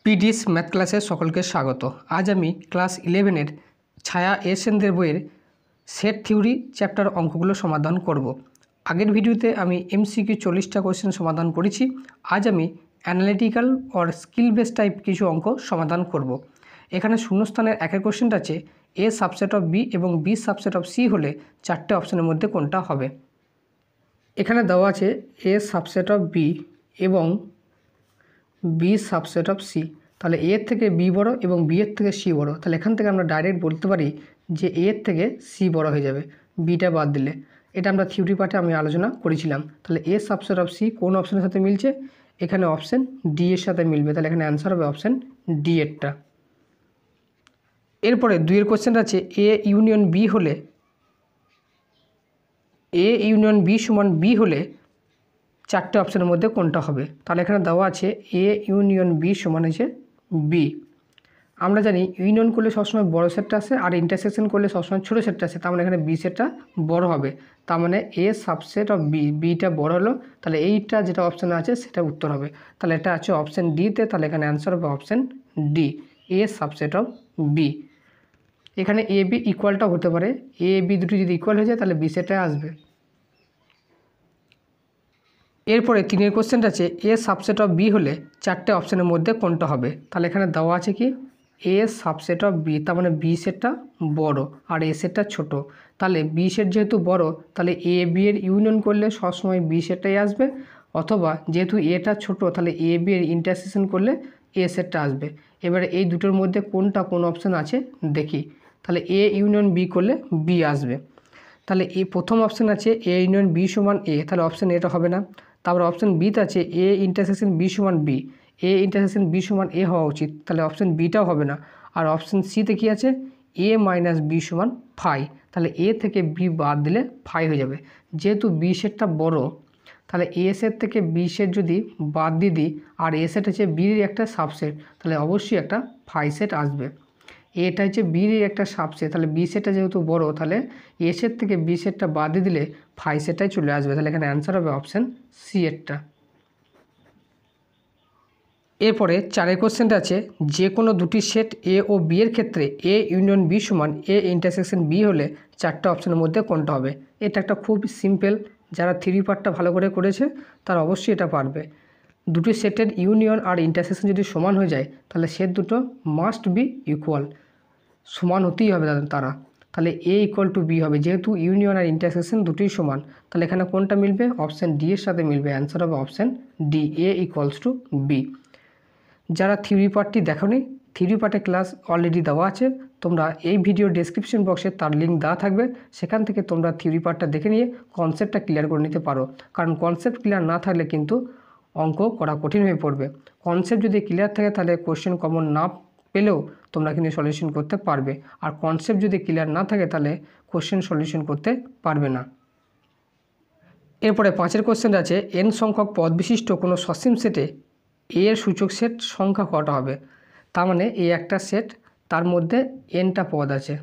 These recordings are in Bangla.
পিডিস ম্যাথ ক্লাসে সকলকে স্বাগত। আজ আমি ক্লাস 11-এর ছায়া সেনদের বইয়ের সেট থিওরি চ্যাপ্টার অঙ্কগুলো সমাধান করব। আগের ভিডিওতে আমি এমসিকিউ 40টা কোয়েশ্চেন সমাধান করেছি। আজ আমি analytical or skill base type কিছু অঙ্ক সমাধান করব। এখানে শূন্যস্থানের একের কোয়েশ্চেনটা আছে এ সাবসেট অফ বি এবং বি সাবসেট অফ সি হলে চারটে অপশনের মধ্যে কোনটা হবে। এখানে দেওয়া আছে এ সাবসেট অফ বি এবং বি সাবসেট অফ সি। তাহলে এর থেকে বি বড় এবং বি এর থেকে সি বড়। তাহলে এখান থেকে আমরা ডাইরেক্ট বলতে পারি যে এর থেকে সি বড় হয়ে যাবে বিটা বাদ দিলে। এটা আমরা থিওরি পার্টে আমি আলোচনা করেছিলাম। তাহলে এ সাবসেট অফ সি কোন অপশনের সাথে মিলছে? এখানে অপশন ডি এর সাথে মিলবে। তাহলে এখানে অ্যান্সার হবে অপশন ডি এরটা। এরপরে দুইয়ের কোশ্চেনটা আছে এ ইউনিয়ন বি হলে এ ইউনিয়ন বি সমান বি হলে চারটে অপশনের মধ্যে কোনটা হবে। তাহলে এখানে দেওয়া আছে এ ইউনিয়ন বি সমান হচ্ছে বি। আমরা জানি ইউনিয়ন করলে সবসময় বড় সেটটা আসে আর ইন্টারসেকশন করলে সবসময় ছোটো সেটটা আসে। তার মানে এখানে বি সেটটা বড় হবে। তার মানে এ সাবসেট অফ বি, বিটা বড় হলো। তাহলে এইটা যেটা অপশানে আছে সেটা উত্তর হবে। তাহলে এটা আছে অপশান ডিতে। তাহলে এখানে অ্যান্সার হবে option D, A subset of B. এখানে এ বি ইকুয়ালটাও হতে পারে। এ বি দুটি যদি ইকুয়াল হয়ে যায় তাহলে বি সেটটা আসবে। এরপরে তিনের কোশ্চেনটা আছে এ সাবসেট অফ বি হলে চারটে অপশানের মধ্যে কোনটা হবে। তাহলে এখানে দেওয়া আছে কি এ সাবসেট অফ বি, তার মানে বি সেটটা বড় আর এ সেটটা ছোট। তাহলে বি সেট যেহেতু বড় তাহলে এ বি এর ইউনিয়ন করলে সবসময় বি সেটটাই আসবে, অথবা যেহেতু এটা ছোট তাহলে এ বি এর ইন্টারসেকশন করলে এ সেটটা আসবে। এবারে এই দুটোর মধ্যে কোনটা কোন অপশান আছে দেখি। তাহলে এ ইউনিয়ন বি করলে বি আসবে। তাহলে এই প্রথম অপশান আছে এ ইউনিয়ন বি সমান এ, তাহলে অপশান এটা হবে না। তারপর অপশান বিতে আছে এ ইন্টারসেকশন বি সমান বি, এ ইন্টারসেকশন বি সমান এ হওয়া উচিত, তাহলে অপশান বিটাও হবে না। আর অপশান সিতে কী আছে এ মাইনাস বি সমান ফাই, তাহলে এ থেকে বি বাদ দিলে ফাই হয়ে যাবে। যেহেতু বি সেটটা বড় তাহলে এ সেট থেকে বি সেট যদি বাদ দিয়ে দিই আর এ সেট হচ্ছে বির একটা সাবসেট, তাহলে অবশ্যই একটা ফাই সেট আসবে। এটা হচ্ছে বির একটা সাবসেট, তাহলে বি সেটটা যেহেতু বড় তাহলে এ সেট থেকে বি সেটটা বাদ দিয়ে দিলে ফাই সেটটাই চলে আসবে। তাহলে এখানে অ্যান্সার হবে অপশান সি এরটা। এরপরে চারের কোশ্চেনটা আছে যে কোনো দুটি সেট এ ও বি এর ক্ষেত্রে এ ইউনিয়ন বি সমান এ ইন্টারসেকশন বি হলে চারটে অপশানের মধ্যে কোনটা হবে। এটা একটা খুব সিম্পল, যারা থিওরি পার্টটা ভালো করে করেছে তারা অবশ্যই এটা পারবে। দুটি সেটের ইউনিয়ন আর ইন্টারসেকশন যদি সমান হয়ে যায় তাহলে সেট দুটো মাস্ট বি ইকুয়াল, সমান হতেই হবে তারা। তাহলে এ ইকুয়াল টু বি হবে, যেহেতু ইউনিয়ন আর ইন্টারসেকশন দুটোই সমান। তাহলে এখানে কোনটা মিলবে? অপশান ডি এর সাথে মিলবে। অ্যান্সার হবে option D, A equals to B. যারা থিওরি পার্টটি দেখোনি, থিওরি পার্টে ক্লাস অলরেডি দেওয়া আছে, তোমরা এই ভিডিও ডেসক্রিপশন বক্সে তার লিঙ্ক দেওয়া থাকবে, সেখান থেকে তোমরা থিওরি পার্টটা দেখে নিয়ে কনসেপ্টটা ক্লিয়ার করে নিতে পারো। কারণ কনসেপ্ট ক্লিয়ার না থাকলে কিন্তু অঙ্ক করা কঠিন হয়ে পড়বে। কনসেপ্ট যদি ক্লিয়ার থাকে তাহলে কোশ্চেন কমন না পেলেও তোমরা কিন্তু সলিউশন করতে পারবে, আর কনসেপ্ট যদি ক্লিয়ার না থাকে তাহলে কোশ্চেন সলিউশন করতে পারবে না। এরপরে পাঁচের কোশ্চেন আছে এন সংখ্যক পদ বিশিষ্ট কোনো সসীম সেটে এ এর সূচক সেট সংখ্যা কটা হবে। তার মানে এ একটা সেট, তার মধ্যে এনটা পদ আছে।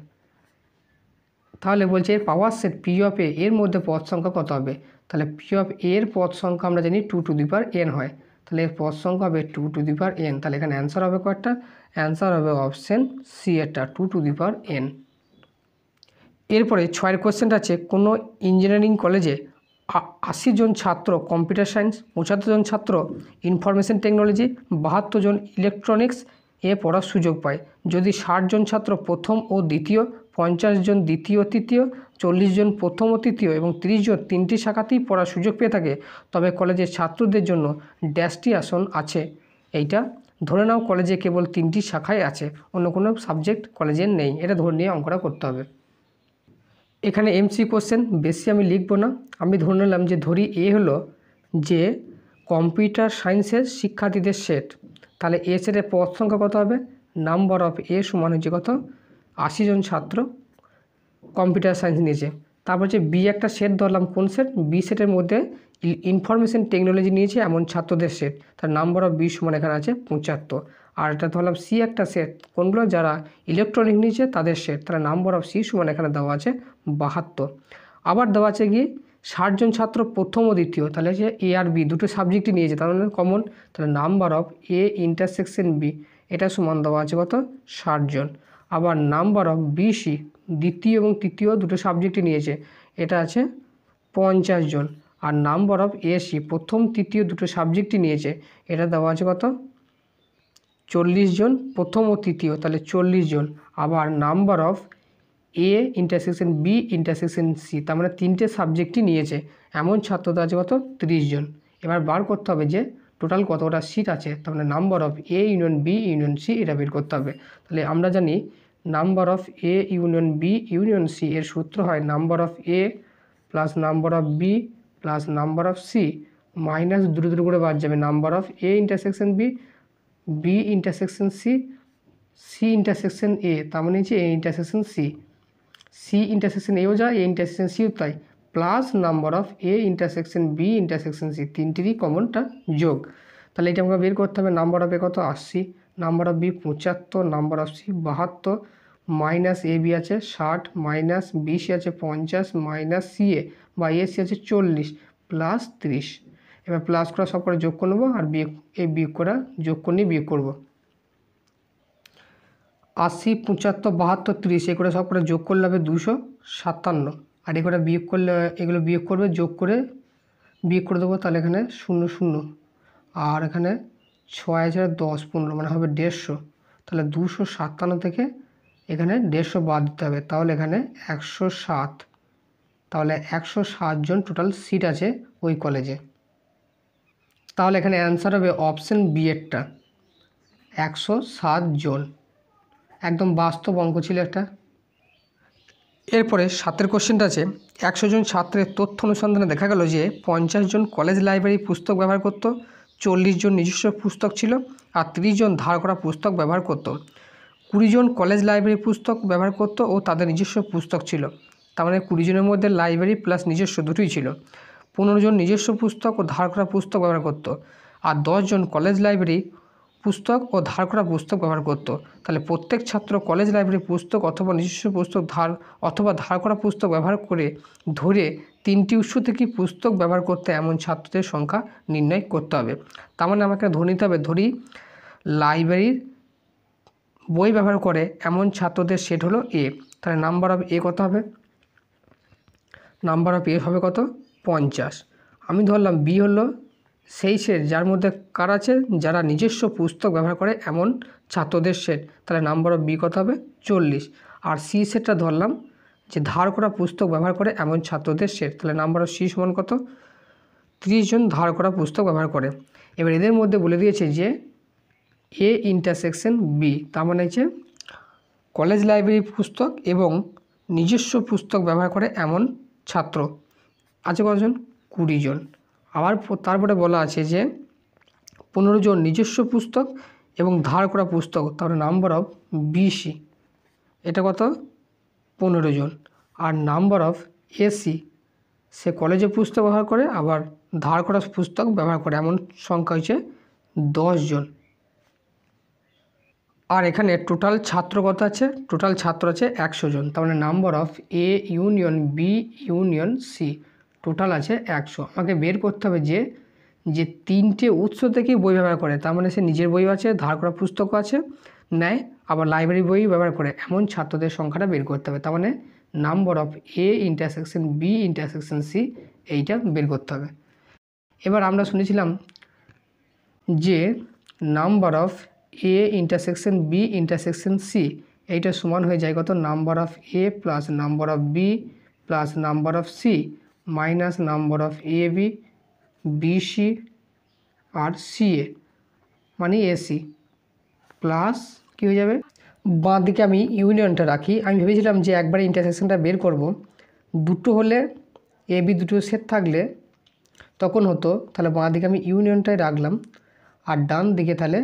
তাহলে বলছে এর পাওয়ার সেট পি অফ এ এর মধ্যে পদ সংখ্যা কত হবে। তাহলে পি অফ এর পদ সংখ্যা আমরা জানি 2 টু দি পাওয়ার এন হয়, তাহলে এর পদ সংখ্যা হবে 2 টু দি পাওয়ার এন। তাহলে এখানে অ্যান্সার হবে কয়টা? অ্যান্সার হবে অপশান সি এরটা, 2 টু দি পাওয়ার এন। এরপরে 6এর কোশ্চেনটা আছে কোনো ইঞ্জিনিয়ারিং কলেজে 80 জন ছাত্র কম্পিউটার সায়েন্স, 75 জন ছাত্র ইনফরমেশন টেকনোলজি, 72 জন ইলেকট্রনিক্স এ পড়ার সুযোগ পায়। যদি 60 জন ছাত্র প্রথম ও দ্বিতীয়, 50 জন দ্বিতীয় তৃতীয়, 40 জন প্রথম ও তৃতীয় এবং 30 জন তিনটি শাখাতেই পড়ার সুযোগ পেয়ে থাকে, তবে কলেজের ছাত্রদের জন্য ড্যাশটি আসন আছে। এইটা ধরে নাও কলেজে কেবল 3টি শাখায় আছে, অন্য কোনো সাবজেক্ট কলেজের নেই। এটা ধরে নিয়ে অঙ্কটা করতে হবে। এখানে এমসি কোশ্চেন, বেশি আমি লিখব না। আমি ধরে নিলাম যে ধরি এ হলো যে কম্পিউটার সায়েন্সের শিক্ষার্থীদের সেট, তাহলে এ সেটের পদ সংখ্যা কত হবে? নাম্বার অফ এ সমান হচ্ছে কত? 80 জন ছাত্র কম্পিউটার সায়েন্স নিয়েছে। তারপর হচ্ছে বি একটা সেট ধরলাম, কোন সেট? বি সেটের মধ্যে ইনফরমেশন টেকনোলজি নিয়েছে এমন ছাত্রদের সেট, তার নাম্বার অফ বি সমান এখানে আছে 75। আর এটা ধরলাম সি একটা সেট, কোনগুলো? যারা ইলেকট্রনিক নিয়েছে তাদের সেট, তাহলে নাম্বার অফ সি সমান এখানে দেওয়া আছে 72। আবার দেওয়া আছে কি 60 জন ছাত্র প্রথম ও দ্বিতীয়, তাহলে হচ্ছে এ আর বি দুটো সাবজেক্টই নিয়েছে, তার মানে কমন, তাহলে number of A intersection B এটা সমান দেওয়া আছে কত 60 জন। আবার নাম্বার অফ বিসি দ্বিতীয় এবং তৃতীয় দুটো সাবজেক্টই নিয়েছে, এটা আছে 50 জন। আর নাম্বার অফ এসি প্রথম তৃতীয় দুটো সাবজেক্টই নিয়েছে, এটা দেওয়া আছে কত 40 জন প্রথম ও তৃতীয়, তাহলে 40 জন। আবার number of A intersection B intersection C, তার মানে তিনটে সাবজেক্টই নিয়েছে, এমন ছাত্রদের আছে কত 30 জন। এবার বার করতে হবে যে টোটাল কতটা সিট আছে, তার মানে number of A union B union C এটা বের করতে হবে। তাহলে আমরা জানি number of A union B union C এর সূত্র হয় number of A plus number of B plus number of C minus দুটো দুটো করে বাদ যাবে number of A intersection B, B intersection C, C intersection A, তার মানে হচ্ছে A intersection C, C intersection এও যায় এ ইন্টারসেকশন সিও তাই, plus number of A intersection B intersection C তিনটিরই কমনটা যোগ। তাহলে এটা আমাকে বের করতে হবে নাম্বার অফ এ কত 80, number of B 75, number of C 72, minus A B আছে 60, মাইনাস বিসি আছে 50, মাইনাস সি এ বা এসি আছে 40 প্লাস 30। এবার প্লাস করা সব করে যোগ করে নেবো, আর বিয়োগ এই বিয়োগ করা যোগ করে নিয়ে বিয়োগ করবো। 80, 75, 72, 30 এগুলো সব করে যোগ করলে হবে 257, আর এগুলো বিয়োগ করলে এগুলো বিয়োগ করবে যোগ করে বিয়োগ করে দেবো, তাহলে এখানে 0 0, আর এখানে 6 হাজার 10 15 মানে হবে 150, তাহলে 257 থেকে এখানে 150 বাদ দিতে হবে, তাহলে এখানে 107, তাহলে 107 জন টোটাল সিট আছে ওই কলেজে। তাহলে এখানে অ্যান্সার হবে অপশন বি এরটা 107 জন, একদম বাস্তব অঙ্ক ছিল একটা। এরপরে 7 কোশ্চেনটা আছে 100 জন ছাত্রের তথ্য অনুসন্ধানে দেখা গেল যে 50 জন কলেজ লাইব্রেরি পুস্তক ব্যবহার করত, 40 জন নিজস্ব পুস্তক ছিল, আর 30 জন ধার করা পুস্তক ব্যবহার করত। 20 জন কলেজ লাইব্রেরি পুস্তক ব্যবহার করত ও তাদের নিজস্ব পুস্তক ছিল, তার মানে 20 জনের মধ্যে লাইব্রেরি প্লাস নিজস্ব দুটোই ছিল। 15 জন নিজস্ব পুস্তক ও ধার করা পুস্তক ব্যবহার করত, আর 10 জন কলেজ লাইব্রেরি পুস্তক ও ধার করা পুস্তক ব্যবহার করত। তাহলে প্রত্যেক ছাত্র কলেজ লাইব্রেরি পুস্তক অথবা নিজস্ব পুস্তক ধার করা পুস্তক ব্যবহার করে ধরে 3টি উৎস থেকে পুস্তক ব্যবহার করতে এমন ছাত্রদের সংখ্যা নির্ণয় করতে হবে। তার মানে আমাকে ধরে নিতে হবে, ধরি লাইব্রেরির বই ব্যবহার করে এমন ছাত্রদের সেট হলো এ, তাহলে নাম্বার অফ এ কত হবে, নাম্বার অফ এ হবে কত 50। আমি ধরলাম বি হলো সেই সেট যার মধ্যে কার আছে, যারা নিজস্ব পুস্তক ব্যবহার করে এমন ছাত্রদের সেট, তাহলে নাম্বার অফ বি কত হবে 40। আর সি সেটটা ধরলাম যে ধার করা পুস্তক ব্যবহার করে এমন ছাত্রদের সেট, তাহলে নাম্বার অফ সি সমান কত 30 জন ধার করা পুস্তক ব্যবহার করে। এবার এদের মধ্যে বলে দিয়েছে যে এ ইন্টারসেকশন বি, তার মানে হচ্ছে কলেজ লাইব্রেরি পুস্তক এবং নিজস্ব পুস্তক ব্যবহার করে এমন ছাত্র আছে কতজন 20 জন। আবার তারপরে বলা আছে যে 15 জন নিজস্ব পুস্তক এবং ধার করা পুস্তক, তাহলে নাম্বার অফ বিসি এটা কত 15 জন। আর নাম্বার অফ এসি সে কলেজে পুস্তক ব্যবহার করে আবার ধার করা পুস্তক ব্যবহার করে এমন সংখ্যা হচ্ছে 10 জন। আর এখানে টোটাল ছাত্র কত আছে, টোটাল ছাত্র আছে 100 জন, তার মানে number of A union B union C total আছে 100। আমাকে বের করতে হবে যে 3টে উৎস থেকেই বই ব্যবহার করে, তার মানে সে নিজের বইও আছে ধার করা পুস্তকও আছে নেয় আবার লাইব্রেরি বই ব্যবহার করে এমন ছাত্রদের সংখ্যাটা বের করতে হবে, তার মানে number of A intersection B intersection C এইটা বের করতে হবে। এবার আমরা শুনেছিলাম যে number of A intersection B intersection C এইটা সমান হয়ে যায় কত number of A plus number of B plus number of C minus number of A B BC আর সি এ মানে এসি প্লাস কী হয়ে যাবে বাঁ দিকে আমি ইউনিয়নটা রাখি। আমি ভেবেছিলাম যে একবারে ইন্টারসেকশনটা বের করব, দুটো হলে এ বি দুটো সেট থাকলে তখন হতো, তাহলে বাঁ দিকে আমি ইউনিয়নটাই রাখলাম, আর ডান দিকে তাহলে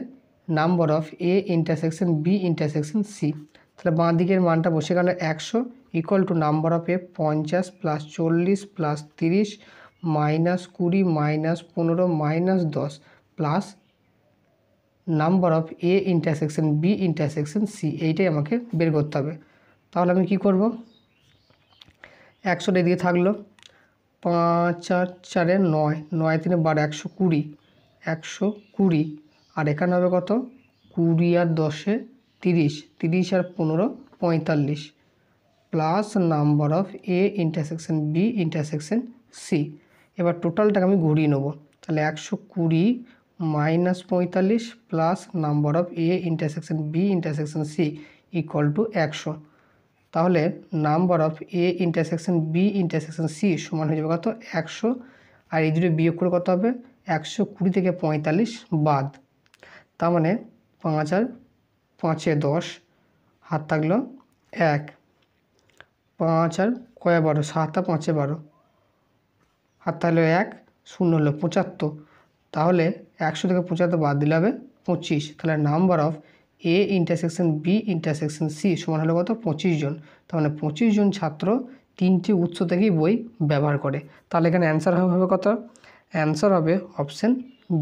number of A intersection B intersection C, তাহলে বাঁ দিকের মানটা বসে গেল 100 equal to number of A 50 plus 40 plus 30 minus 20 minus 15 minus 10 plus number of A intersection B intersection C এইটাই আমাকে বের করতে হবে। তাহলে আমি কি করব, 100 এদিকে থাকলো 5 আর 4 9, 9 3 12, 120, 120। আর এখানে হবে কত? 20 আর 10 30, 30 আর 15 45, plus number of A intersection B intersection C. এবার টোটালটাকে আমি ঘুরিয়ে নেবো, তাহলে 120 minus 45 plus number of A intersection B intersection C equal to 100। তাহলে number of A intersection B intersection C সমান হয়ে যাবে কত? 100। আর এই দুটো বিয়োগ করে কত হবে? 120 থেকে 45 বাদ, তার মানে 5 আর 5 10, হাত থাকলো 1, 5 আর 12, 7 আর 5 12, হাত থাকলো 1, 0 হলো 75। তাহলে 100 থেকে 75 বাদ দিলে হবে 25। তাহলে number of A intersection B intersection C সমান হলো কত? 25 জন। তার মানে 25 জন ছাত্র 3টি উৎস থেকেই বই ব্যবহার করে। তাহলে এখানে অ্যান্সার হবে কত? অ্যান্সার হবে অপশান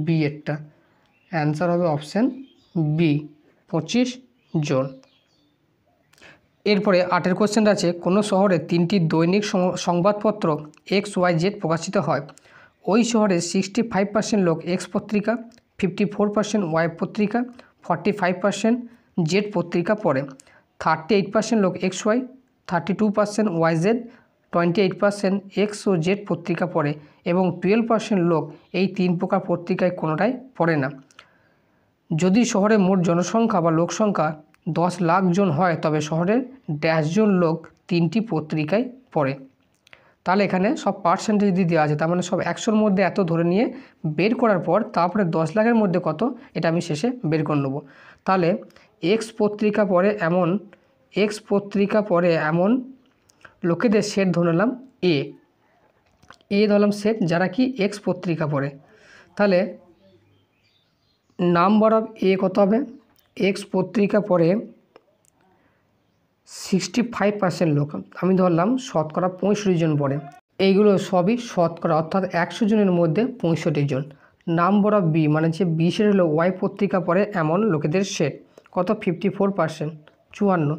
বি এরটা। অ্যান্সার হবে অপশান বি, 25 জন। এরপরে 8 কোশ্চেনটা আছে, কোনো শহরে 3টি দৈনিক সংবাদপত্র XYZ প্রকাশিত হয়। ওই শহরে 65% লোক এক্স পত্রিকা, 54% ওয়াই পত্রিকা, 45% জেড পত্রিকা পড়ে। 38% লোক XY, 32% YZ, 28% এক্স ও জেড পত্রিকা পড়ে এবং 12% লোক এই 3 প্রকার পত্রিকায় কোনোটাই পড়ে না। যদি শহরে মোট জনসংখ্যা বা লোকসংখ্যা 10 লাখ জন হয় তবে শহরের ড্যাশ জন লোক 3টি পত্রিকায় পড়ে। তাহলে এখানে সব পার্সেন্টেজ দিয়ে দেওয়া আছে, তার মানে সব 100-র মধ্যে এত ধরে নিয়ে বের করার পর তারপরে 10 লাখের মধ্যে কত এটা আমি শেষে বের করে নেবো। তাহলে এক্স পত্রিকা পড়ে এমন লোকেদের সেট ধরে নিলাম এ ধরলাম সেট যারা কি এক্স পত্রিকা পড়ে। তাহলে নাম্বার অফ এ কত হবে? এক্স পত্রিকা পড়ে 65% লোক, আমি ধরলাম শতকরা 65 জন পড়ে। এইগুলো সবই শতকরা, অর্থাৎ 100 জনের মধ্যে 65 জন। নাম্বার অফ বি মানে যে 20 হলো ওয়াই পত্রিকা পড়ে এমন লোকেদের সেট কত? 54%, 54।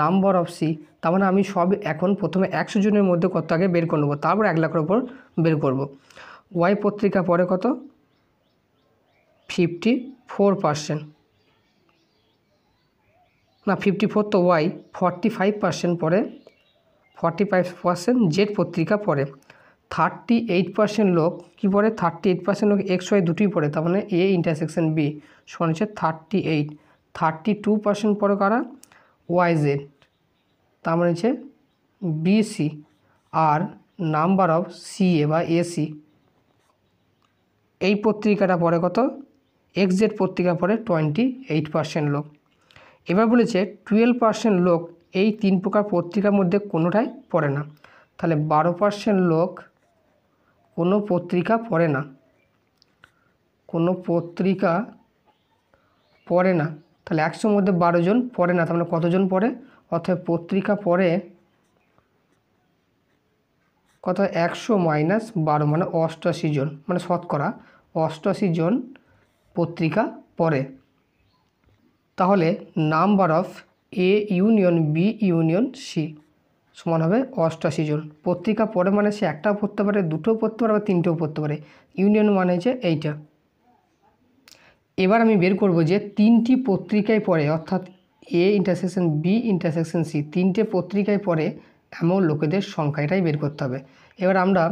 নাম্বার অফ সি, তার মানে আমি সব এখন প্রথমে 100 জনের মধ্যে কত আগে বের করে নেবো, তারপর 1 লাখের ওপর বের করব। ওয়াই পত্রিকা পড়ে কত? 54%, না 54 তো ওয়াই। 45% পড়ে, 45% জেড পত্রিকা পড়ে। 38% লোক কি পড়ে? 38% লোক এক্স ওয়াই দুটোই পড়ে, তার মানে এ ইন্টারসেকশন বি সমান হচ্ছে 38। 32% পড়ে কারা? ওয়াই জেড, তার মানে হচ্ছে বিসি। আর নাম্বার অফ সি এ বা এসি, এই পত্রিকাটা পড়ে কত? এক্স জেড পত্রিকা পড়ে 28% লোক। এবার বলেছে 12% লোক এই 3 প্রকার পত্রিকার মধ্যে কোনোটাই পড়ে না। তাহলে 12% লোক কোনো পত্রিকা পড়ে না, তাহলে 100-র মধ্যে 12 জন পড়ে না, তার মানে কতজন পড়ে? অর্থাৎ পত্রিকা পড়ে কত? 100 মাইনাস 12 মানে 88 জন, মানে শতকরা 88 জন পত্রিকা পড়ে। তাহলে number of A union B union C সমান হবে 88 জন। পত্রিকা পড়ে মানে সে একটাও পড়তে পারে, দুটোও পড়তে পারে বা 3টেও পড়তে পারে। ইউনিয়ন মানে হচ্ছে এইটা। এবার আমি বের করব যে 3টি পত্রিকায় পড়ে, অর্থাৎ A intersection B intersection C 3টে পত্রিকায় পড়ে এমন লোকেদের সংখ্যা, এটাই বের করতে হবে। এবার আমরা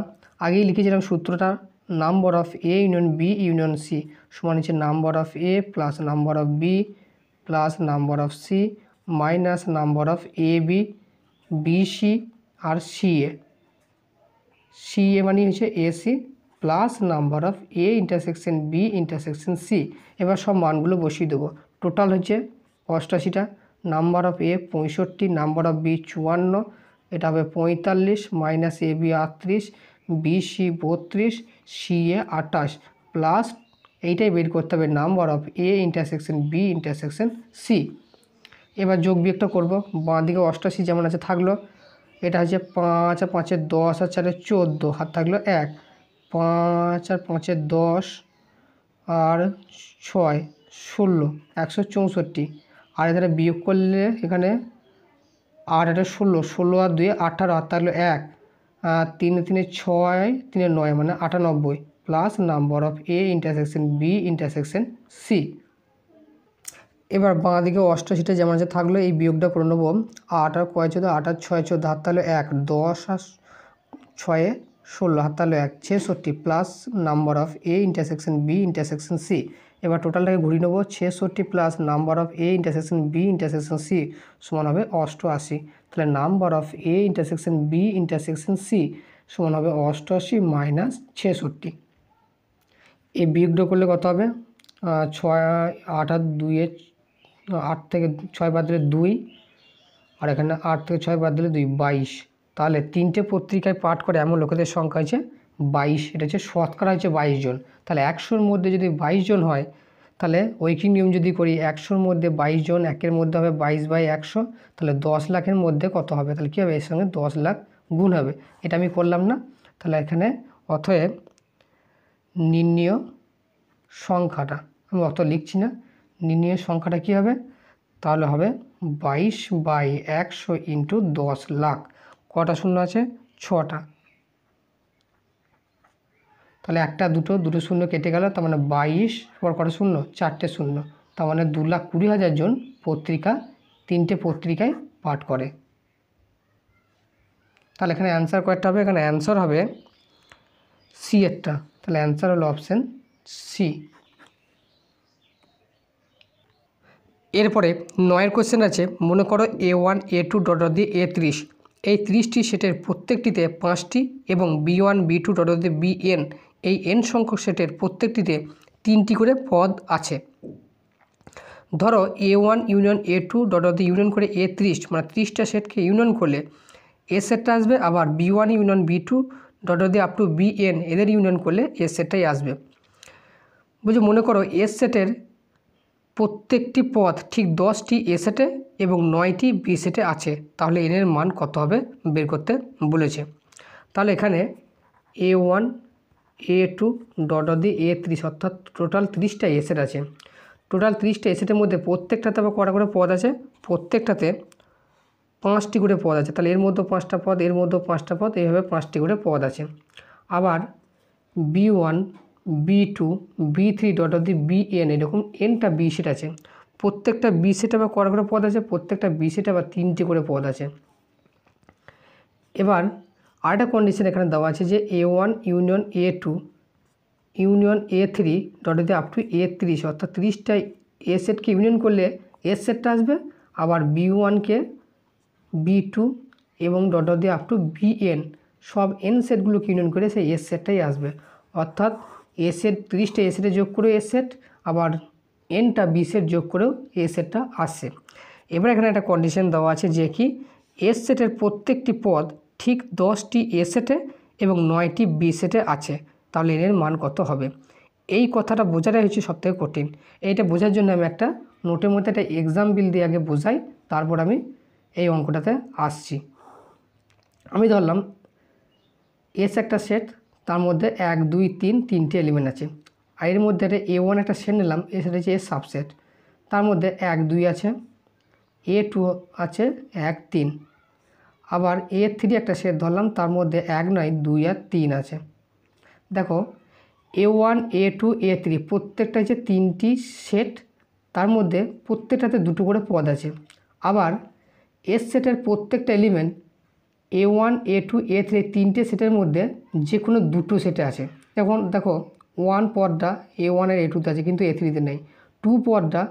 আগেই লিখেছিলাম সূত্রটা, number of A union B union C সমান হচ্ছে number of A plus number of B plus number of C minus number of A B, BC আর সিএ মানে হচ্ছে AC plus number of A intersection B intersection C. এবার সব মানগুলো বসিয়ে দেবো। টোটাল হচ্ছে 88টা। Number of A 65, number of B 54, এটা হবে 45 minus A B 38, BC 32, CA 28 plus এইটাই বের করতে হবে number of A intersection B intersection C. এবার যোগ বিয়োগটা করবো, বাঁ দিকে 88 যেমন আছে থাকলো, এটা হচ্ছে 5 আর 5 10 আর 4 14, হাত থাকলো 1, 5 আর 5 10 আর 6 16, 164। আর এখানে বিয়োগ করলে এখানে 8 আর 16, 16 আর 2 18, হাত থাকলো 1, 3 3 6 3 9 মানে 98 plus number of A intersection B intersection C. এবার বাঁ দিকে 88টা যেমন আছে থাকলো, এই বিয়োগটা করে নেবো। 8 আর কয় 14, 8 আর 6 14, হাত তাহলে 1, 10 আর 6 16, হাত তাহলে 1, 66 plus number of A intersection B intersection C. এবার টোটালটাকে ঘুরিয়ে নেবো, 66 plus number of A intersection B intersection C সমান হবে 88। তাহলে number of A intersection B intersection C সমান হবে 88 মাইনাস 66। এই বিয়োগটা করলে কত হবে? 6 8 আর 2 8 থেকে 6 বাদ দিলে 2, আর এখানে 8 থেকে 6 বাদ দিলে 2, 22। তাহলে 3টে পত্রিকায় পাঠ করে এমন লোকেদের সংখ্যা হচ্ছে 22। এটা হচ্ছে শতকরা হচ্ছে 22 জন। তাহলে 100-র মধ্যে যদি 22 জন হয়, তাহলে ঐকিক নিয়ম যদি করি 100-র মধ্যে 22 জন, 1-এর মধ্যে হবে 22/100, তাহলে 10 লাখের মধ্যে কত হবে? তাহলে কী হবে? এর সঙ্গে 10 লাখ গুণ হবে। এটা আমি করলাম না। তাহলে এখানে অতএব নির্ণীয় সংখ্যাটা, আমি অত লিখছি না, নির্ণীয় সংখ্যাটা কী হবে? তাহলে হবে 22/100 ইন্টু 10 লাখ। কটা শূন্য আছে? 6টা। তাহলে 1 2 শূন্য কেটে গেল, তার মানে 22 পর কটা শূন্য? 4টে শূন্য। তার মানে 2,20,000 জন পত্রিকা 3টে পত্রিকায় পাঠ করে। তাহলে এখানে অ্যান্সার কয়টা হবে? এখানে অ্যান্সার হবে সি এরটা। তাহলে অ্যান্সার হলো অপশান সি। এরপরে 9এর কোশ্চেন আছে, মনে করো A1 A2 ডট দিয়ে A30, এই 30টি সেটের প্রত্যেকটিতে 5টি এবং B1 B2 ডট দিয়ে BN, এই n সংখ্যক সেটের প্রত্যেকটিতে 3টি করে পদ আছে। ধরো A1 ইউনিয়ন A2 ডট দিয়ে ইউনিয়ন করে A30, মানে 30টা সেটকে ইউনিয়ন করলে এ সেটটা আসবে, আবার B1 ইউনিয়ন B2 ডট দিয়ে আপ টু BN এদের ইউনিয়ন করলে এ সেটটাই আসবে। বুঝো, মনে করো এস সেটের প্রত্যেকটি পদ ঠিক 10টি এ সেটে এবং 9টি বি সেটে আছে, তাহলে এনের মান কত হবে বের করতে বলেছে। তাহলে এখানে A1 A2 ডট দিয়ে A30, অর্থাৎ টোটাল 30টা এ সেট আছে। টোটাল 30টা এ সেটের মধ্যে প্রত্যেকটাতে আবার কটা করে পদ আছে? প্রত্যেকটাতে 5টি করে পদ আছে। তাহলে এর মধ্যেও 5টা পদ, এর মধ্যেও 5টা পদ, এইভাবে 5টি করে পদ আছে। আবার B1 B2 B3 dot of the BN, এরকম nটা বি সেট আছে। প্রত্যেকটা বি সেটে আবার কটা করে পদ আছে? প্রত্যেকটা বি সেটে আবার 3টে করে পদ আছে। এবার আরেকটা কন্ডিশন এখানে দেওয়া আছে যে A1 union A2 union A3 dot দিয়ে আপ টু A30, অর্থাৎ 30টা এ সেটকে ইউনিয়ন করলে এস সেটটা আসবে, আবার B1কে B2 এবং ডট দিয়ে আপ টু BN, সব এন সেটগুলোকে ইউনিয়ন করে সেই এস সেটটাই আসবে। অর্থাৎ এ সেট 30টা এ সেটে যোগ করেও এস সেট, আবার এনটা বি সেট যোগ করেও এ সেটটা আসছে। এবার এখানে একটা কন্ডিশন দেওয়া আছে যে কি এস সেটের প্রত্যেকটি পদ ঠিক 10টি এ সেটে এবং 9টি বি সেটে আছে, তাহলে এর মান কত হবে? এই কথাটা বোঝাটাই হচ্ছে সবথেকে কঠিন। এইটা বোঝার জন্য আমি একটা নোটের মধ্যে একটা এক্সাম্পল দিয়ে আগে বোঝাই, তারপর আমি এই অঙ্কটাতে আসছি। আমি ধরলাম এস একটা সেট, তার মধ্যে 1 2 3 তিনটে এলিমেন্ট আছে। আর এর মধ্যে একটা A1 একটা সেট নিলাম, এ সেট হচ্ছে এ সাবসেট, তার মধ্যে 1 2 আছে, A2 আছে 1 3, আবার A3 একটা সেট ধরলাম, তার মধ্যে 1 নয় 2 আর 3 আছে। দেখো A1 A2 A3 প্রত্যেকটা হচ্ছে 3টি সেট, তার মধ্যে প্রত্যেকটাতে 2টো করে পদ আছে। আবার এস সেটের প্রত্যেকটা এলিমেন্ট A1 A2 A3 তিনটে সেটের মধ্যে যে কোনো 2টো সেটে আছে। এখন দেখো 1 পদটা A1 আর A2তে আছে, কিন্তু A3তে নেই। 2 পদটা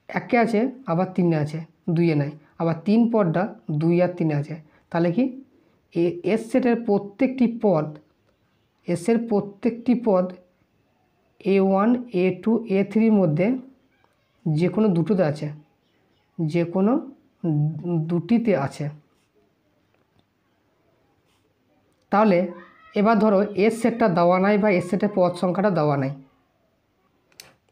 1-এ আছে, আবার 3-এ আছে, 2-এ নাই। আবার 3 পদটা 2 আর 3-এ আছে। তাহলে কি এস সেটের প্রত্যেকটি পদ, এসের প্রত্যেকটি পদ A1 A2 A3-র মধ্যে যে কোনো দুটোতে আছে, যে কোনো দুটিতে আছে। তাহলে এবার ধরো এস সেটটা দেওয়া নাই বা এস সেটের পদ সংখ্যাটা দেওয়া নাই।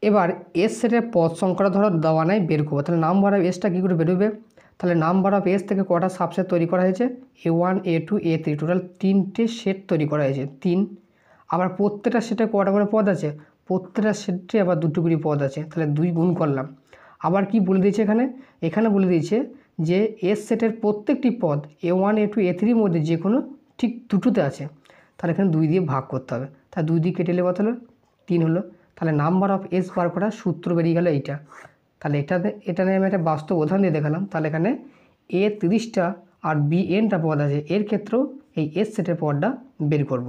এবার এস সেটের পদ সংখ্যাটা ধরো দেওয়া নাই, বের করবো। তাহলে নাম্বার অফ এসটা কী করে বেরোবে? তাহলে নাম্বার অফ এস থেকে কটা সাবসেট তৈরি করা হয়েছে? A1 A2 A3, টোটাল 3টে সেট তৈরি করা হয়েছে, 3। আবার প্রত্যেকটা সেটে কটা করে পদ আছে? প্রত্যেকটা সেটে আবার 2টো করে পদ আছে, তাহলে 2 গুণ করলাম। আবার কি বলে দিয়েছে এখানে বলে দিয়েছে যে এস সেটের প্রত্যেকটি পদ A1 A2 A3-র মধ্যে যে কোনো ঠিক দুটোতে আছে, তাহলে এখানে 2 দিয়ে ভাগ করতে হবে। তাহলে 2 দিয়ে কেটে এলে কত হলো 3 হলো। তাহলে নাম্বার অফ এস বার করার সূত্র বেরিয়ে গেল এইটা। তাহলে এটা নিয়ে আমি একটা বাস্তব উদাহরণ দিয়ে দেখালাম। তাহলে এখানে এ 30টা আর বি এনটা পদ আছে, এর ক্ষেত্রেও এই এস সেটের পদটা বের করব।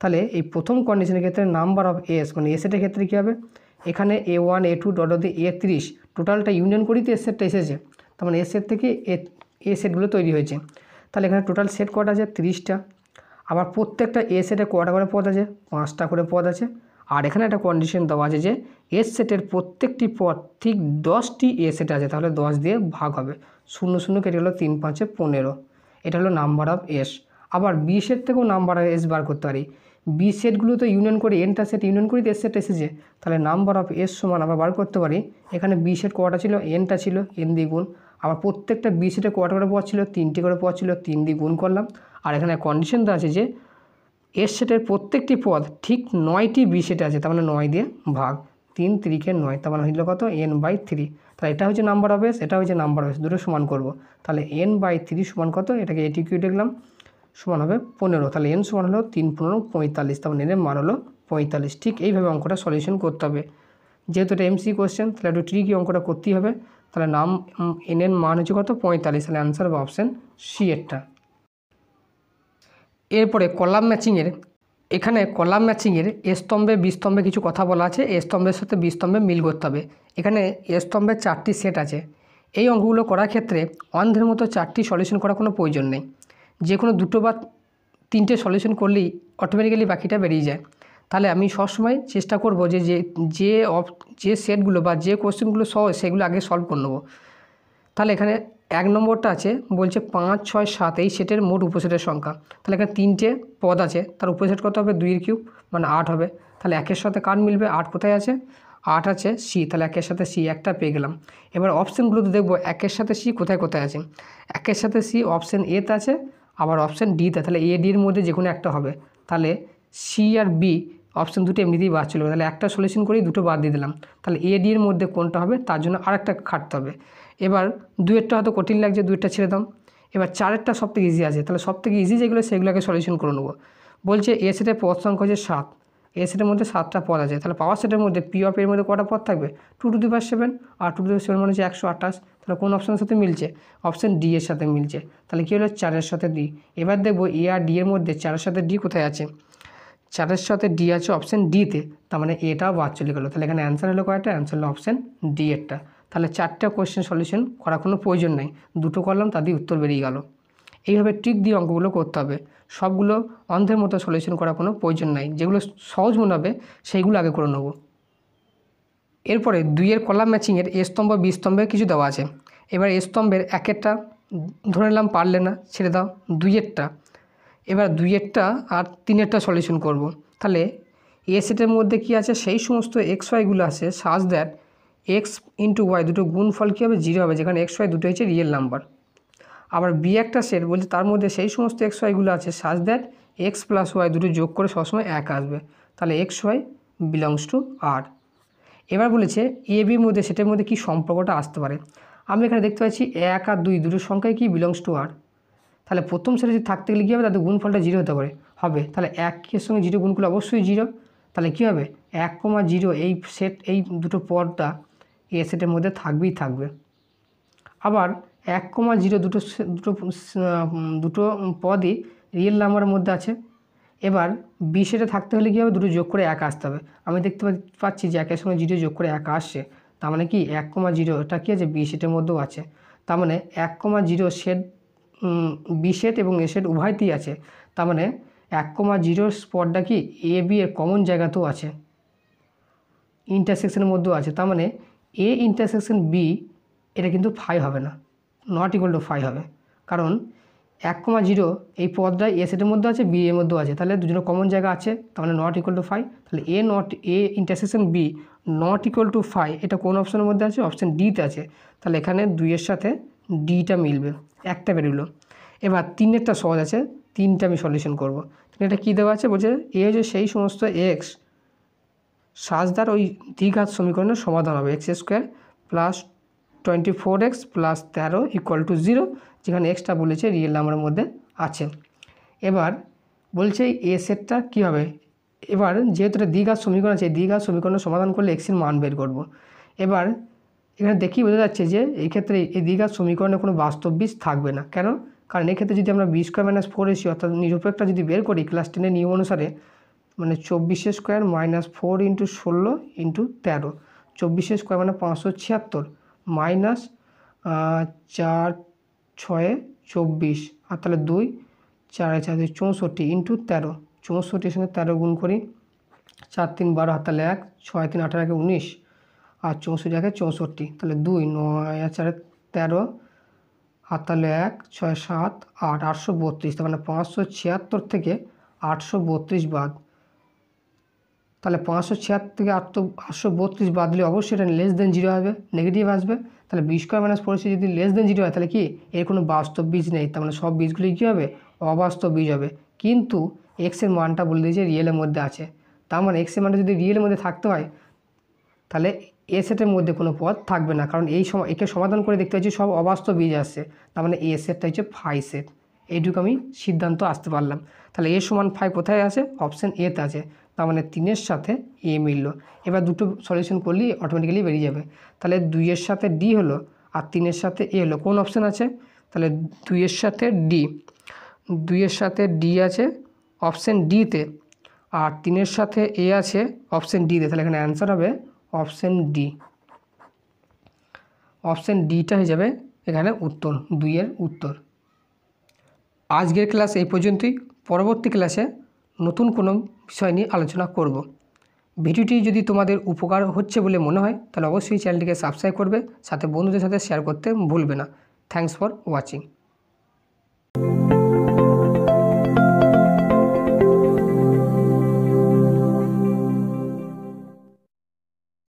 তাহলে এই প্রথম কন্ডিশনের ক্ষেত্রে নাম্বার অফ এস মানে এ সেটের ক্ষেত্রে কী হবে, এখানে A1 A2 ডট দিয়ে A30 টোটালটা ইউনিয়ন করেই তো এস সেটটা এসেছে, তার মানে এস সেট থেকে এ সেটগুলো তৈরি হয়েছে। তাহলে এখানে টোটাল সেট কটা আছে 30টা, আবার প্রত্যেকটা এ সেটে কটা করে পদ আছে 5টা করে পদ আছে। আর এখানে একটা কন্ডিশন দেওয়া আছে যে এস সেটের প্রত্যেকটি পদ ঠিক 10টি এ সেট আছে, তাহলে 10 দিয়ে ভাগ হবে, 0 0 কেটে গেলো 3 5 15। এটা হলো নাম্বার অফ এস। আবার বি সেট থেকেও নাম্বার অফ এস বার করতে পারি, বি সেটগুলো তো ইউনিয়ন করে এনটা সেট ইউনিয়ন করেই এস সেট এসেছে, তাহলে নাম্বার অফ এস সমান আবার বার করতে পারি, এখানে বি সেট কটা ছিল এনটা ছিল এন দিয়ে গুণ, আবার প্রত্যেকটা বি সেটে কটা করে পদ ছিল 3টি করে পদ ছিল 3 দিয়ে গুণ করলাম। আর এখানে কন্ডিশন দেওয়া আছে যে এস সেটের প্রত্যেকটি পদ ঠিক 9টি বি সেটে আছে, তার মানে 9 দিয়ে ভাগ, 3 3 9, তার মানে হইল কত n/3। তাহলে এটা হচ্ছে নাম্বার অফ এস, এটা হচ্ছে নাম্বার অফ এস, দুটো সমান করব। তাহলে n/3 সমান কত, এটাকে এটিকিউ দেখলাম, সমান হবে 15। তাহলে n সমান হলো 3 15 45, তার মানে এর মান হলো 45। ঠিক এইভাবে অঙ্কটা সলিউশন করতে হবে। যেহেতু এটা এমসি কোশ্চেন, তাহলে একটু ট্রিকি অঙ্কটা করতেই হবে। তাহলে n এর মান হচ্ছে কত 45, তাহলে অ্যান্সার হবে অপশান সি এরটা। এরপরে কলাম ম্যাচিংয়ের, এখানে কলাম ম্যাচিংয়ের এ স্তম্ভে বি স্তম্ভে কিছু কথা বলা আছে, এ স্তম্ভের সাথে বি স্তম্ভে মিল করতে হবে। এখানে এ স্তম্ভে 4টি সেট আছে, এই অঙ্কগুলো করার ক্ষেত্রে অন্ধের মতো 4টি সলিউশন করার কোনো প্রয়োজন নেই, যে কোনো 2টো বা 3টে সলিউশন করলেই অটোমেটিক্যালি বাকিটা বেরিয়ে যায়। তাহলে আমি সবসময় চেষ্টা করব যে যে সেটগুলো বা যে কোশ্চেনগুলো সহজ সেগুলো আগে সলভ করে নেবো। তাহলে এখানে 1 নম্বরটা আছে বলছে 5 6 7, এই সেটের মোট উপসেটের সংখ্যা। তাহলে এখানে 3টে পদ আছে, তার উপসেট কত হবে 2 এর কিউব মানে 8 হবে। তাহলে 1-এর সাথে কার মিলবে, 8 কোথায় আছে 8 আছে সি, তাহলে 1-এর সাথে সি একটা পেয়ে গেলাম। এবার অপশানগুলোতে দেখবো 1-এর সাথে সি কোথায় কোথায় আছে। 1-এর সাথে সি অপশান এতে আছে, আবার অপশান ডিতে, তাহলে এ ডির মধ্যে যে কোনো একটা হবে। তাহলে সি আর বি অপশান দুটো এমনিতেই বাদ চলে, তাহলে একটা সলিউশন করেই দুটো বাদ দিয়ে দিলাম। তাহলে এ ডি এর মধ্যে কোনটা হবে তার জন্য আরেকটা খাটতে হবে। এবার 2-এরটা হয়তো কঠিন লাগছে, 2-এরটা ছেড়ে দাম। এবার 4-এরটা সব থেকে ইজি আছে, তাহলে সব থেকে ইজি যেগুলো সেগুলোকে সলিউশন করে নেবো। বলছে এ সেটের পদ সংখ্যা হচ্ছে 7, এ সেটের মধ্যে 7টা পদ আছে, তাহলে পাওয়ার সেটের মধ্যে পি অফ এর মধ্যে কটা পদ থাকবে 2^7, আর 2^7 মানে হচ্ছে 128। তাহলে কোন অপশানের সাথে মিলছে, অপশান ডি এর সাথে মিলছে। তাহলে কী হলো 4-এর সাথে ডি। এবার দেখবো এ আর ডি এর মধ্যে 4-এর সাথে ডি কোথায় আছে, 4-এর সাথে ডি আছে অপশান ডিতে, তার মানে এটাও বাদ চলে গেলো। তাহলে এখানে অ্যান্সার হলো কয়টা, অ্যান্সার হলো অপশান ডি এরটা। তাহলে 4টা কোয়েশ্চেন সলিউশন করার কোনো প্রয়োজন নেই, 2টো করলাম তাদের উত্তর বেরিয়ে গেল। এইভাবে ট্রিক দিয়ে অঙ্কগুলো করতে হবে, সবগুলো অন্ধের মতো সলিউশন করার কোনো প্রয়োজন নাই, যেগুলো সহজ মনে হবে সেইগুলো আগে করে নেব। এরপরে 2-এর কলাম ম্যাচিংয়ের এ স্তম্ভ বি স্তম্ভে কিছু দেওয়া আছে। এবার এ স্তম্ভের 1-এরটা ধরে নিলাম পারলে না ছেড়ে দাও, 2-এরটা, এবার 2-এরটা আর 3-এরটা সলিউশন করব। তাহলে এ সেটের মধ্যে কি আছে, সেই সমস্ত এক্স ওয়াইগুলো আছে such that x into Y দুটো গুণফল কী হবে 0 হবে, যেখানে এক্স ওয়াই দুটো হচ্ছে রিয়েল নাম্বার। আবার বি একটা সেট বলছে তার মধ্যে সেই সমস্ত এক্স ওয়াইগুলো আছে such that x plus Y দুটো যোগ করে সবসময় 1 আসবে, তাহলে এক্স ওয়াই বিলংস টু আর। এবার বলেছে এ বির মধ্যে সেটের মধ্যে কি সম্পর্কটা আসতে পারে। আমি এখানে দেখতে পাচ্ছি 1 আর 2 দুটো সংখ্যায় কি বিলংস টু আর, তাহলে প্রথম সেটে যদি থাকতে গেলে কী হবে, তাদের গুণফলটা 0 হতে পারে হবে, তাহলে 1-এর সঙ্গে 0 গুণ করলে অবশ্যই 0, তাহলে কী হবে 1,0 এই সেট এই দুটো পদটা এ সেটের মধ্যে থাকবেই থাকবে। আবার 1,0 দুটো পদই রিয়েল নাম্বারের মধ্যে আছে। এবার বি সেটে থাকতে হলে কী হবে, দুটো যোগ করে 1 আসতে হবে। আমি দেখতে পাচ্ছি যে 1-এর সঙ্গে 0 যোগ করে 1 আসছে, তার মানে কি 1,0 এটা কী আছে বি সেটের মধ্যেও আছে, তার মানে 1,0 সেট বি সেট এবং এ সেট উভয়তেই আছে, তার মানে 1,0 স্পটটা কি এ বি এর কমন জায়গাতেও আছে, ইন্টারসেকশনের মধ্যেও আছে, তার মানে এ ইন্টারসেকশন বি এটা কিন্তু 5 হবে না, নট ইকুয়াল টু 5 হবে, কারণ 1,0 এই পদটা এ সেটের মধ্যে আছে বি এর মধ্যেও আছে, তাহলে দুজনের কমন জায়গা আছে, তার মানে নট ইকুয়াল টু 5। তাহলে A intersection B not equal to 5, এটা কোন অপশানের মধ্যে আছে, অপশান ডিতে আছে, তাহলে এখানে 2-এর সাথে ডিটা মিলবে, একটা বেরোলো। এবার 3-এরটা সহজ আছে, 3টা আমি সলিউশন করব। এটা কী দেওয়া আছে বলছে এ হচ্ছে সেই সমস্ত এক্স সাজদার ওই দ্বিঘাত সমীকরণের সমাধান হবে x² plus 24x plus 13 equal to 0, যেখানে এক্সটা বলেছে রিয়েল নাম্বারের মধ্যে আছে। এবার বলছে এ সেটটা কী হবে। এবার যেহেতু এটা দ্বিঘাত সমীকরণ আছে, এই দ্বিঘাত সমীকরণ সমাধান করলে এক্সের মান বের করব। এবার এখানে দেখেই বোঝা যাচ্ছে যে এই ক্ষেত্রে এই দ্বিঘাত সমীকরণে কোনো বাস্তব বীজ থাকবে না। কেন? কারণ এক্ষেত্রে যদি আমরা বি স্কোয়ার মাইনাস 4ac অর্থাৎ নিরপেক্ষটা যদি বের করি ক্লাস 10-এর নিয়ম অনুসারে, মানে 24 স্কোয়ার মাইনাস 4 × 16 × 13, 24 স্কোয়ার মানে 576 মাইনাস 4 6 24, আর তাহলে 2 4 4 64 × 13, 64 সঙ্গে 13 গুণ করি, 4 3 12, হাত তাহলে 1, 6 3 18 19, আর 64 64, তাহলে 2 9 4 13, হাত তাহলে 1 6 7 8 832, তার মানে 576 থেকে 832 বাদ, তাহলে 576 থেকে 832 বাদ দিলে অবশ্যই এটা লেস দেন 0 হবে, নেগেটিভ আসবে। তাহলে বি স্কোয়ার মাইনাস 4ac যদি লেস দেন 0 হয় তাহলে কি এর কোনো বাস্তব বীজ নেই, তার মানে সব বীজগুলি কী হবে, অবাস্তব বীজ হবে। কিন্তু এক্সের মানটা বলে দিয়েছে রিয়েলের মধ্যে আছে, তার মানে এক্সের মানটা যদি রিয়েলের মধ্যে থাকতে হয় তাহলে এ সেটের মধ্যে কোনো পদ থাকবে না, কারণ একে সমাধান করে দেখতে পাচ্ছি সব অবাস্তব বীজ আসছে, তার মানে এ সেটটা হচ্ছে 5 সেট। এইটুকু আমি সিদ্ধান্ত আসতে পারলাম। তাহলে এ সমান 5 কোথায় আছে, অপশান এতে আছে, তার মানে 3-এর সাথে এ মিলল। এবার দুটো সলিউশন করলেই অটোমেটিক্যালি বেরিয়ে যাবে। তাহলে 2-এর সাথে ডি হলো আর 3-এর সাথে এ হলো, কোন অপশান আছে, তাহলে 2-এর সাথে ডি, 2-এর সাথে ডি আছে অপশান ডিতে, আর 3-এর সাথে এ আছে অপশান ডিতে, তাহলে এখানে অ্যান্সার হবে অপশান ডি। অপশান ডিটা হয়ে যাবে এখানে উত্তর, 2-এর উত্তর। আজকের ক্লাস এই পর্যন্তই। পরবর্তী ক্লাসে নতুন কোনো বিষয় নিয়ে আলোচনা করব। ভিডিওটি যদি তোমাদের উপকার হচ্ছে বলে মনে হয় তাহলে অবশ্যই চ্যানেলটিকে সাবস্ক্রাইব করবে, সাথে বন্ধুদের সাথে শেয়ার করতে ভুলবে না। Thanks for watching.